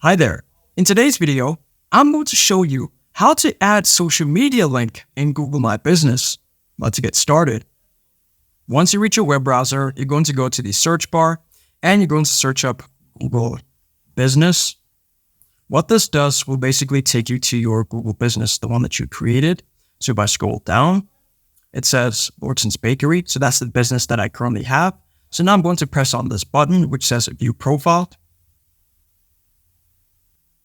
Hi there. In today's video, I'm going to show you how to add social media link in Google My Business. Let's get started. Once you reach your web browser, you're going to go to the search bar and you're going to search up Google Business. What this does will basically take you to your Google Business, the one that you created. So if I scroll down, it says Lordson's Bakery. So that's the business that I currently have. So now I'm going to press on this button, which says View Profile.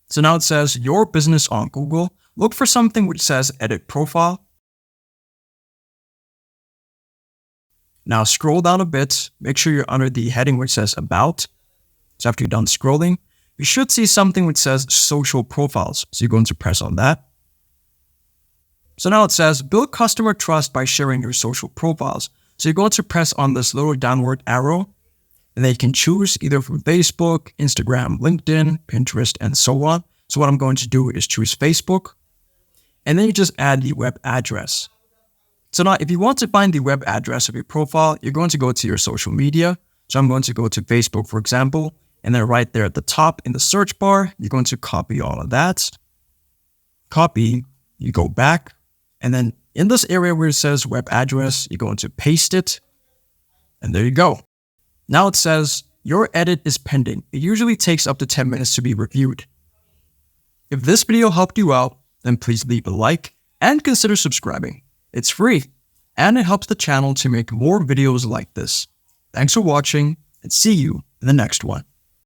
So now it says your business on Google. Look for something which says Edit Profile. Now scroll down a bit. Make sure you're under the heading which says About. So after you're done scrolling, you should see something which says Social Profiles. So you're going to press on that. So now it says build customer trust by sharing your social profiles. So you're going to press on this little downward arrow, and then you can choose either from Facebook, Instagram, LinkedIn, Pinterest, and so on. So what I'm going to do is choose Facebook, and then you just add the web address. So now if you want to find the web address of your profile, you're going to go to your social media. So I'm going to go to Facebook, for example, and then right there at the top in the search bar, you're going to copy all of that. Copy, you go back, and then in this area where it says web address, you're going to paste it, and there you go. Now it says your edit is pending. It usually takes up to 10 minutes to be reviewed. If this video helped you out, then please leave a like and consider subscribing. It's free, and it helps the channel to make more videos like this. Thanks for watching, and see you in the next one.